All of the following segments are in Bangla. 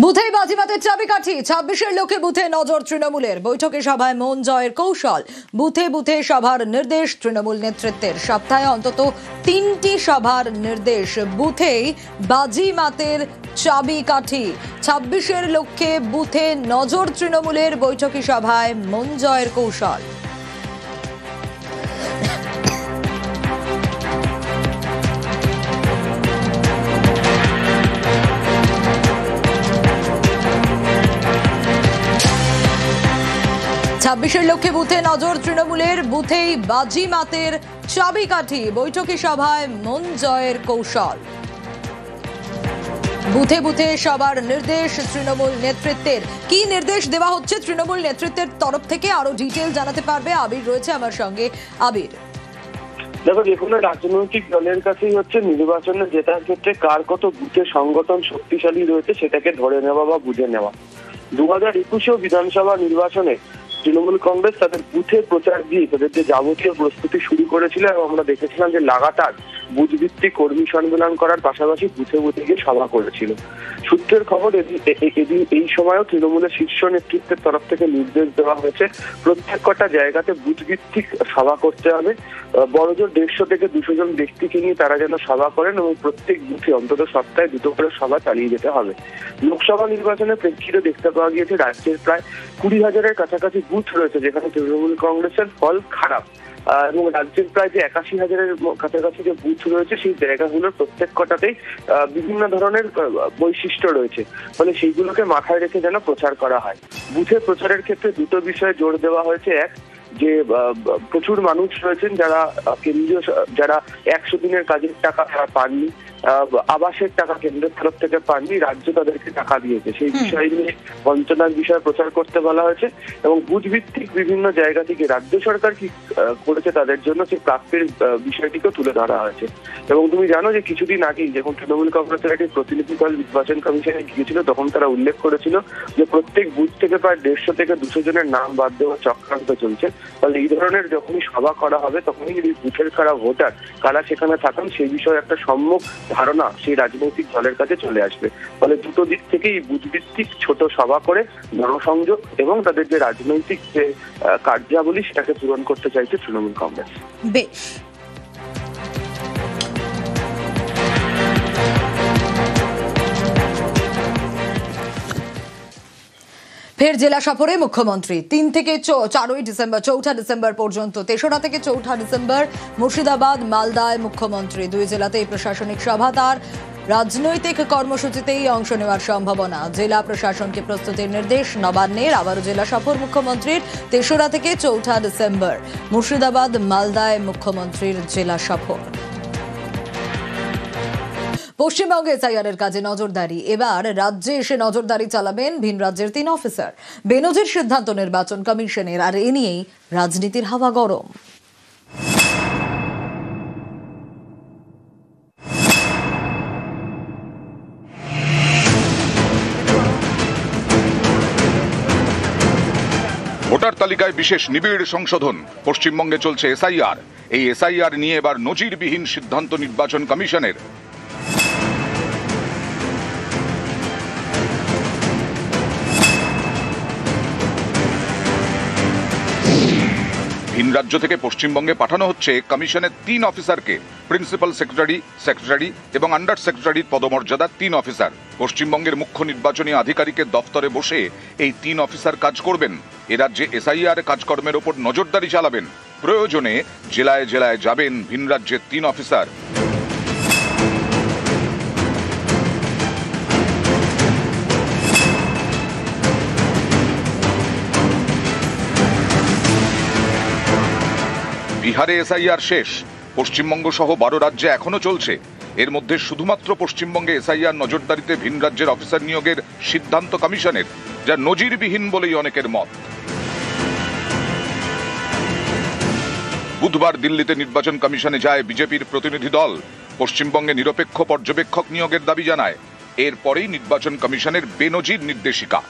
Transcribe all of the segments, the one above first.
বুথেই বাজিমাতের চাবিকাঠি ২৬-এর লোকে বুথে নজর তৃণমূলের বৈঠকে সভায় মন জয়ের কৌশল বুথে বুথে সভার নির্দেশ তৃণমূল নেতৃত্বের সপ্তাহে অন্তত ৩টি সভার নির্দেশ বুথেই বাজিমাতের চাবিকাঠি ২৬-এর লক্ষ্যে বুথে নজর তৃণমূলের বৈঠকি সভায় মন জয়ের কৌশল। ২৬-এর লক্ষ্যে বুথে নজর তৃণমূলের বুথেই বাজিমাতের চাবিকাঠি বৈঠকি সভায় মন জয়ের কৌশল বুথে বুথে সবার নির্দেশ তৃণমূল নেতৃত্বের। কি নির্দেশ দেওয়া হচ্ছে তৃণমূল নেতৃত্বের তরফ থেকে আরো ডিটেল জানাতে পারবে আবির রয়েছে আমার সঙ্গে। আবির, দেখো, যে কোনো রাজনৈতিক দলের কাছেই হচ্ছে নির্বাচনে জেতার ক্ষেত্রে কার কত বুথে সংগঠন শক্তিশালী রয়েছে সেটাকে ধরে নেওয়া বা বুঝে নেওয়া। 2021 বিধানসভা নির্বাচনে তৃণমূল কংগ্রেস তাদের বুথে প্রচার দিয়ে তাদের যে যাবতীয় প্রস্তুতি শুরু করেছিল এবং আমরা দেখেছিলাম যে লাগাতার বুথ ভিত্তিক কর্মী সম্মেলন করার পাশাপাশি বুথে বুথে গিয়ে সভা করেছিল। সূত্রের খবর এদিন এই সময়ও তৃণমূলের শীর্ষ নেতৃত্বের তরফ থেকে নির্দেশ দেওয়া হয়েছে প্রত্যেক কটা জায়গাতে বুথ ভিত্তিক সভা করতে হবে। বড়জোর 150 থেকে 200 জন ব্যক্তিকে নিয়ে তারা যেন সভা করেন এবং প্রত্যেক বুথে অন্তত সপ্তাহে 2টো করে সভা চালিয়ে যেতে হবে। লোকসভা নির্বাচনের প্রেক্ষিতে দেখতে পাওয়া গিয়েছে রাজ্যের প্রায় 20,000-এর কাছাকাছি বুথ রয়েছে যেখানে তৃণমূল কংগ্রেসের ফল খারাপ এবং রাজ্যের প্রায় যে 81,000-এর কাছাকাছি যে বুথ রয়েছে সেই জায়গাগুলোর প্রত্যেক কটাতেই বিভিন্ন ধরনের বৈশিষ্ট্য রয়েছে, ফলে সেইগুলোকে মাথায় রেখে যেন প্রচার করা হয়। বুথে প্রচারের ক্ষেত্রে দুটো বিষয়ে জোর দেওয়া হয়েছে। এক, যে প্রচুর মানুষ রয়েছেন যারা কেন্দ্রীয় যারা 100 দিনের কাজের টাকা তারা পাননি, আবাসের টাকা কেন্দ্রের তরফ থেকে পাননি, রাজ্য তাদেরকে টাকা দিয়েছে, সেই বিষয় নিয়ে বঞ্চনার বিষয়ে প্রচার করতে বলা হয়েছে এবং বুথ ভিত্তিক বিভিন্ন জায়গা থেকে রাজ্য সরকার কি করেছে তাদের জন্য সেই প্রাপ্যের বিষয়টিকে তুলে ধরা হয়েছে। এবং তুমি জানো যে কিছুদিন আগেই যখন তৃণমূল কংগ্রেসের একটি প্রতিনিধি দল নির্বাচন কমিশনে গিয়েছিল তখন তারা উল্লেখ করেছিল যে প্রত্যেক বুথ থেকে প্রায় 150 থেকে 200 জনের নাম বাদ দেওয়ার চক্রান্ত চলছে। ফলে এই ধরনের যখনই সভা করা হবে তখনই যদি বুথের কারা ভোটার কারা সেখানে থাকেন সেই বিষয়ে একটা সম্যক ধারণা সেই রাজনৈতিক দলের কাছে চলে আসবে। ফলে দুটো দিক থেকেই বুথ ভিত্তিক ছোট সভা করে জনসংযোগ এবং তাদের যে রাজনৈতিক যে কার্যাবলী সেটাকে পূরণ করতে চাইছে তৃণমূল কংগ্রেস। বেশ, ফের জেলা সফরে মুখ্যমন্ত্রী 3 থেকে 4ই ডিসেম্বর 4 ডিসেম্বর পর্যন্ত 3রা থেকে 4 ডিসেম্বর মুর্শিদাবাদ মালদায় মুখ্যমন্ত্রী দুই জেলাতেই প্রশাসনিক সভা তার রাজনৈতিক কর্মসূচিতেই অংশ নেওয়ার সম্ভাবনা। জেলা প্রশাসনকে প্রস্তুতির নির্দেশ নবান্নের। আবারও জেলা সফর মুখ্যমন্ত্রীর 3রা থেকে 4 ডিসেম্বর মুর্শিদাবাদ মালদায় মুখ্যমন্ত্রীর জেলা সফর। পশ্চিমবঙ্গে এসআইআরের কাজে নজরদারি। এবার রাজ্যে এসে নজরদারি চালাবেন ভিন রাজ্যের 3 অফিসার। বেনজির সিদ্ধান্ত নির্বাচন কমিশনের, আর এ নিয়েই রাজনীতির হাওয়া গরম। ভোটার তালিকায় বিশেষ নিবিড় সংশোধন। পশ্চিমবঙ্গে চলছে এসআইআর। এই এসআইআর নিয়ে এবার নজিরবিহীন সিদ্ধান্ত নির্বাচন কমিশনের। ভিন রাজ্য থেকে পশ্চিমবঙ্গে পাঠানো হচ্ছে কমিশনের 3 অফিসারকে। প্রিন্সিপাল সেক্রেটারি এবং আন্ডার সেক্রেটারির পদমর্যাদা 3 অফিসার। পশ্চিমবঙ্গের মুখ্য নির্বাচনী আধিকারিকের দফতরে বসে এই 3 অফিসার কাজ করবেন। এ রাজ্যে এসআইআর কাজকর্মের ওপর নজরদারি চালাবেন। প্রয়োজনে জেলায় জেলায় যাবেন ভিন রাজ্যের 3 অফিসার। বিহারে এসআইআর শেষ। পশ্চিমবঙ্গ সহ 12 রাজ্যে এখনো চলছে। এর মধ্যে শুধুমাত্র পশ্চিমবঙ্গে এসআইআর নজরদারিতে ভিন রাজ্যের অফিসার নিয়োগের সিদ্ধান্ত কমিশনের, যা নজিরবিহীন বলেই অনেকের মত। বুধবার দিল্লিতে নির্বাচন কমিশনে যায় বিজেপির প্রতিনিধি দল। পশ্চিমবঙ্গে নিরপেক্ষ পর্যবেক্ষক নিয়োগের দাবি জানায়। এরপরেই নির্বাচন কমিশনের বেনজির নির্দেশিকা।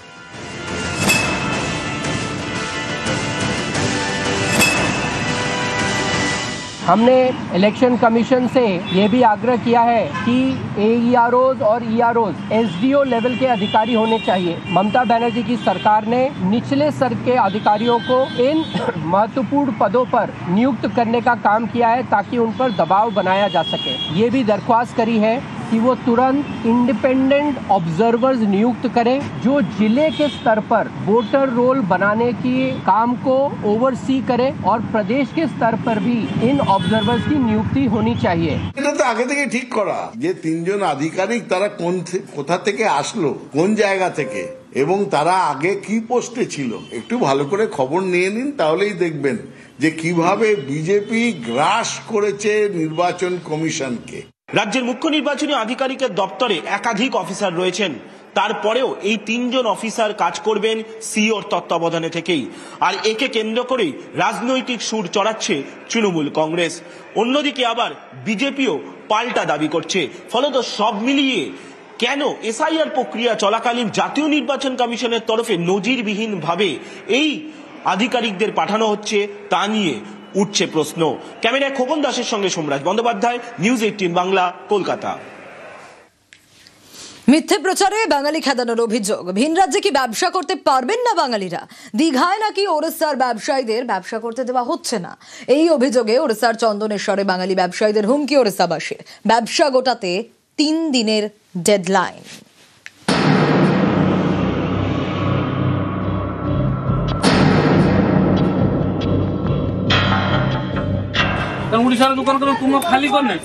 हमने इलेक्शन कमीशन से ये भी आग्रह किया है कि AEROs और EROs SDO लेवल के अधिकारी होने चाहिए। ममता बनर्जी की सरकार ने निचले स्तर के अधिकारियों को इन महत्वपूर्ण पदों पर नियुक्त करने का काम किया है ताकि उन पर दबाव बनाया जा सके। ये भी दरख्वास्त करी है कि वो तुरंत इंडिपेंडेंट ऑब्जर्वर्स नियुक्त करें जो जिले के स्तर पर वोटर रोल बनाने की काम को ओवरसी करें और प्रदेश के स्तर पर भी इन ऑब्जर्वर्स की नियुक्ति होनी चाहिए। এটা তো আগে থেকে ঠিক করা যে তিনজন আধিকারিক তারা কোথা থেকে আসলো, কোন জায়গা থেকে এবং তারা আগে কি পোস্টে ছিল একটু ভালো করে খবর নিয়ে নিন, তাহলেই দেখবেন যে কিভাবে বিজেপি গ্রাস করেছে নির্বাচন কমিশনকে। রাজ্যের মুখ্য নির্বাচনী আধিকারিকের দপ্তরে একাধিক অফিসার রয়েছেন, তারপরেও এই তিনজন অফিসার কাজ করবেন সিওর তত্ত্বাবধানে থেকেই। আর একে কেন্দ্র করেই রাজনৈতিক সুর চড়াচ্ছে তৃণমূল কংগ্রেস। অন্যদিকে আবার বিজেপিও পাল্টা দাবি করছে। ফলত সব মিলিয়ে কেন এসআইআর প্রক্রিয়া চলাকালীন জাতীয় নির্বাচন কমিশনের তরফে নজিরবিহীনভাবে এই আধিকারিকদের পাঠানো হচ্ছে তা নিয়ে উঠছে প্রশ্ন। ক্যামেরায় খোকন দাসের সঙ্গে সোমরাজ বন্দ্যোপাধ্যায়, নিউজ 18 বাংলা, কলকাতা। মিথ্যে প্রচারে বাঙালি খেদানোর অভিযোগ। ভিন রাজ্যে কি ব্যবসা করতে পারবেন না বাঙালিরা? দীঘায় নাকি ওড়িশার ব্যবসায়ীদের ব্যবসা করতে দেওয়া হচ্ছে না, এই অভিযোগে ওড়িশার চন্দনেশ্বরে বাঙালি ব্যবসায়ীদের হুমকি ওড়িশাবাসীর। ব্যবসা গোটাতে 3 দিনের ডেডলাইন। ওড়িশার দোকান করে তুমি খালি করনে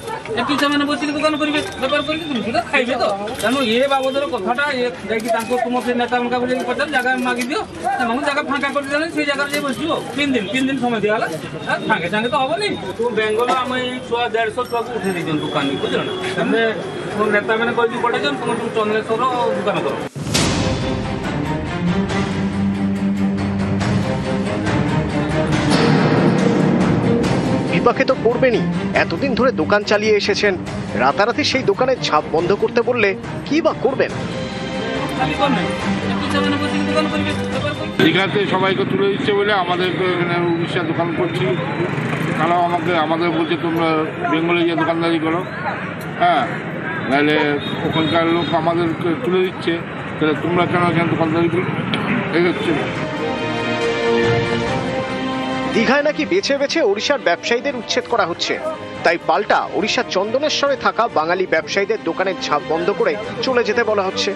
একই সময় বসে দোকান করবে, বেপার করবে, তুমি সেটা খাইবে তো। তেমন এ বাবদের কথাটা যাই তাকে তোমার সেই নেতা আমাকে বলে পচার জায়গা মাগি দিও, এবং জায়গা ফাঁকা করে দিলে সেই জায়গায় যাই বসিব। 3 দিন সময় দেওয়া সাঙ্গে সাঙ্গে তো হবনি। তো বেঙ্গলে আমি 150 টাকা উঠে দিয়েছেন দোকান, বুঝলো না? তাহলে নেতা মানে কয়েকদিন পঠাইছেন, তোমার তুমি চন্দ্রেশ্বর দোকান করো। বিপাকে তো পড়বেনই, এতদিন ধরে দোকান চালিয়ে এসেছেন, রাতারাতি সেই দোকানের ঝাঁপ বন্ধ করতে বললে কি বা করবেন? দীঘাতে সবাইকে তুলে দিচ্ছে বলে আমাদের এখানে উড়িষ্যা দোকান করছি, কারণ আমাদের বলছে তোমরা বেঙ্গলে গিয়ে দোকানদারি করো। হ্যাঁ, নাহলে ওখানকার লোক আমাদেরকে তুলে দিচ্ছে, তাহলে তোমরা কেন এখানে দোকানদারি করো, এই হচ্ছে। দীঘায় নাকি বেছে বেছে ওড়িশার ব্যবসায়ীদের উচ্ছেদ করা হচ্ছে, তাই পাল্টা ওড়িশার চন্দনেশ্বরে থাকা বাঙালি ব্যবসায়ীদের দোকানের ঝাঁপ বন্ধ করে চলে যেতে বলা হচ্ছে।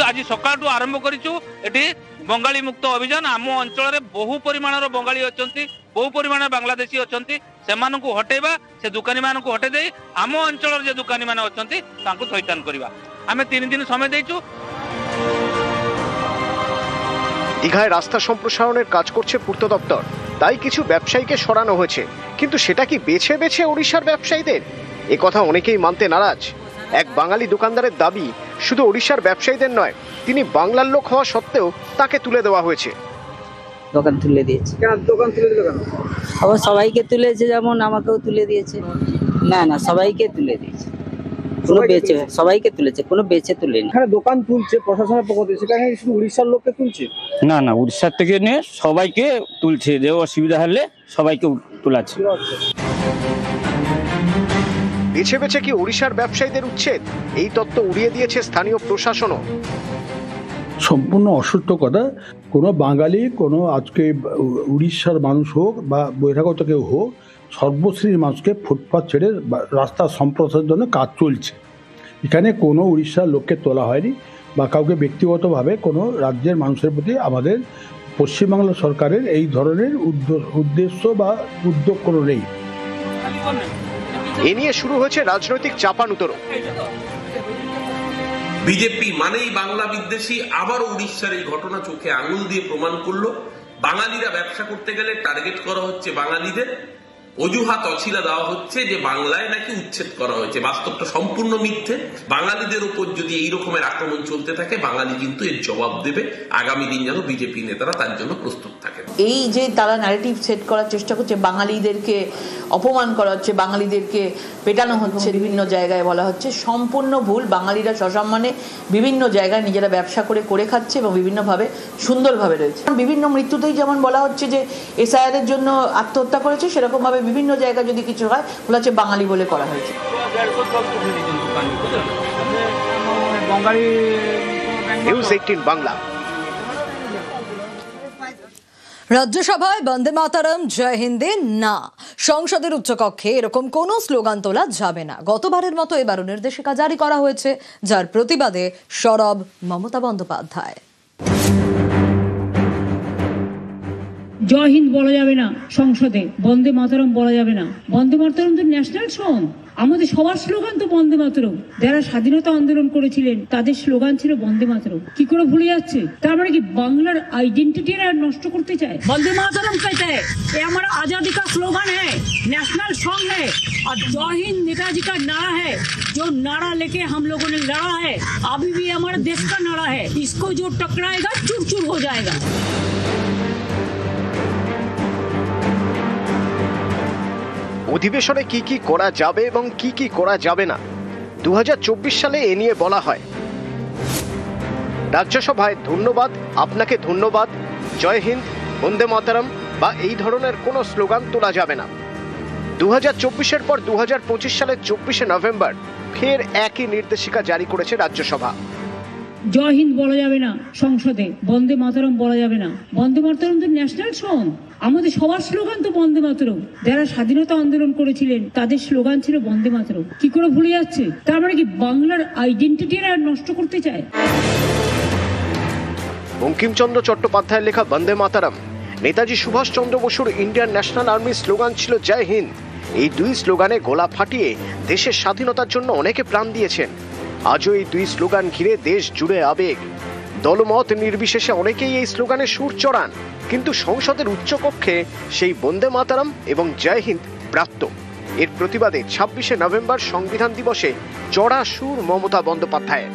আজ সকালু আরম্ভ করেছু এটি বঙ্গালী মুক্ত অভিযান। আম অঞ্চলের বহু পরিমাণর বঙ্গালী অনেক, বহু পরিমাণর বাংলাদেশী অনেক, সেমানଙ୍କୁ হটাইবা, সে দোকানী মানଙ୍କୁ হটাই দেই আম অঞ্চলের যে দোকানী মানে অনেক তাঁকু থইতান করিবা। আমি 3 দিন সময় দিয়েছু। দীঘায় রাস্তা সম্প্রসারণের কাজ করছে পূর্ত দপ্তর, তাই কিছু ব্যবসায়ীকে সরানো হয়েছে, কিন্তু সেটা কি বেছে বেছে ওড়িশার ব্যবসায়ীদের? এ কথা অনেকেই মানতে নারাজ। এক বাঙালি দোকানদারের দাবি, শুধু ওড়িশার ব্যবসায়ীদের নয়, তিনি বাংলার লোক হওয়া সত্ত্বেও তাকে তুলে দেওয়া হয়েছে। দোকান তুলে দিয়েছে। কেন দোকান তুলে দিল কেন? আবার সবাইকে তুলেছে, যেমন আমাকেও তুলে দিয়েছে। না সবাইকে তুলে দিয়েছে, কোনো বেচে সবাইকে তুলেছে, কোনো বেচে তুলেনি। এখানে দোকান তুলছে প্রশাসনের পক্ষ থেকে, সেখানে শুধু উড়িষ্যার লোককে তুলছে? না উড়িষ্যার থেকে নিয়ে সবাইকে তুলছে, যে অসুবিধা হলে সবাইকে তোলাচ্ছে। বেছে বেছে কি ওড়িশার ব্যবসায়ীদের উচ্ছেদ? এই তত্ত্ব উড়িয়ে দিয়েছে স্থানীয় প্রশাসনও। সম্পূর্ণ অসত্য কথা। কোনো বাঙালি, কোনো আজকে উড়িষ্যার মানুষ হোক বা বহিরাগত কেউ হোক, সর্বশ্রেণীর মানুষকে ফুটপাথ ছেড়ে রাস্তা সম্প্রসারণের জন্য কাজ চলছে। এখানে কোনো উড়িষ্যার লোককে তোলা হয়নি বা কাউকে ব্যক্তিগতভাবে কোনো রাজ্যের মানুষের প্রতি আমাদের পশ্চিমবাংলা সরকারের এই ধরনের উদ্দেশ্য বা উদ্যোগ কোনো নেই। এ নিয়ে শুরু হয়েছে রাজনৈতিক চাপানুতরও। বিজেপি মানেই বাংলা বিদ্বেষী। আবার উড়িষ্যার এই ঘটনা চোখে আঙুল দিয়ে প্রমাণ করলো, বাঙালিরা ব্যবসা করতে গেলে টার্গেট করা হচ্ছে বাঙালিদের, অজুহাত অছিলা দেওয়া হচ্ছে যে বাংলায় নাকি উচ্ছেদ করা হয়েছে। বাস্তবটা সম্পূর্ণ মিথ্যে। বাঙালিদের উপর যদি এই রকমের আক্রমণ চলতে থাকে, বাঙালি কিন্তু এর জবাব দেবে। আগামী দিন যেন বিজেপি নেতারা তার জন্য প্রস্তুত থাকে। এই যে তারা ন্যারেটিভ সেট করার চেষ্টা করছে, বাঙালিদেরকে অপমান করা হচ্ছে, বাঙালিদেরকে পেটানো হচ্ছে, বিভিন্ন জায়গায় বলা হচ্ছে, সম্পূর্ণ ভুল। বাঙালিরা সসম্মানে বিভিন্ন জায়গায় নিজেরা ব্যবসা করে খাচ্ছে এবং বিভিন্নভাবে সুন্দরভাবে রয়েছে। বিভিন্ন মৃত্যুতেই যেমন বলা হচ্ছে যে এসআইআর এর জন্য আত্মহত্যা করেছে, সেরকম ভাবে বিভিন্ন জায়গায় যদি কিছু হয় বলা হচ্ছে বাঙালি বলে করা হয়েছে। নিউজ 18 বাংলা। রাজ্যসভায় বন্দে মাতারম জয় হিন্দে না, সংসদের উচ্চকক্ষে এরকম কোনো স্লোগান তোলা যাবে না। গতবারের মতো এবারও নির্দেশিকা জারি করা হয়েছে, যার প্রতিবাদে সরব মমতা বন্দ্যোপাধ্যায়। জয় হিন্দ বলা যাবে না সংসদে, বন্দে মাতরম বলা যাবে না। বন্দে মাতরম তো ন্যাশনাল সং, আমাদের সবার স্লোগান তো বন্দে মাতরম। যারা স্বাধীনতা আন্দোলন করেছিলেন তাদের স্লোগান ছিল বন্দে মাতরম। কি করে ভুলে যাচ্ছে? তার মানে কি বাংলার आइडेंटिटी नष्ट करते चाहे? वंदे मातरम कहते हैं, ये हमारा आजादी का स्लोगन है, नेशनल सॉन्ग है। और जय हिंद नेताजी का नारा है, जो नारा लेके हम लोगों ने लड़ा है, अभी भी हमारे देश का नारा है। इसको जो टकराएगा चूर चूर हो जाएगा। অধিবেশনে কি কি করা যাবে এবং কি কি করা যাবে না 2024 সালে এ নিয়ে বলা হয়। রাজ্যসভায় ধন্যবাদ, আপনাকে ধন্যবাদ, জয় হিন্দ, বন্দে মাতরম বা এই ধরনের কোনো স্লোগান তোলা যাবে না। 2024-এর পর 2025 সালের 24শে নভেম্বর ফের একই নির্দেশিকা জারি করেছে রাজ্যসভা। জয় হিন্দ বলা যাবে না সংসদে, বন্দে মাতরম বলা যাবে না। বন্দে মাতরম তো ন্যাশনাল সং, আমাদের সবার স্লোগান তো বন্দে মাতরম। যারা স্বাধীনতা আন্দোলন করেছিলেন তাদের স্লোগান ছিল বন্দে মাতরম। কি করে ভুলে যাচ্ছে? তার মানে কি বাংলার আইডেন্টিটি নষ্ট করতে চায়? বঙ্কিমচন্দ্র চট্টোপাধ্যায়ের লেখা বন্দে মাতরম, নেতাজি সুভাষচন্দ্র বসুর ইন্ডিয়ান ন্যাশনাল আর্মির স্লোগান ছিল জয় হিন্দ। এই দুই স্লোগানে গলা ফাটিয়ে দেশের স্বাধীনতার জন্য অনেকে প্রাণ দিয়েছেন। আজও এই দুই স্লোগান ঘিরে দেশ জুড়ে আবেগ। দলমত নির্বিশেষে অনেকেই এই স্লোগানে সুর চড়ান, কিন্তু সংসদের উচ্চকক্ষে সেই বন্দে মাতরম এবং জয় হিন্দ প্রাপ্ত। এর প্রতিবাদে 26শে নভেম্বর সংবিধান দিবসে চড়া সুর মমতা বন্দ্যোপাধ্যায়ের।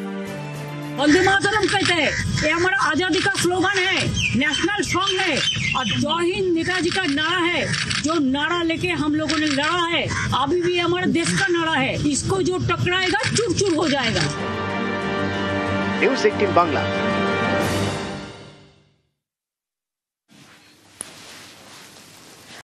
वंदे मातरम कहते हैं, ये हमारा आजादी का स्लोगन है, नेशनल सॉन्ग है। और जय हिंद नेताजी का नारा है, जो नारा लेके हम लोगों ने लड़ा है, अभी भी हमारे देश का नारा है। इसको जो टकराएगा चूर चूर हो जाएगा। নিউজ 18 বাংলা।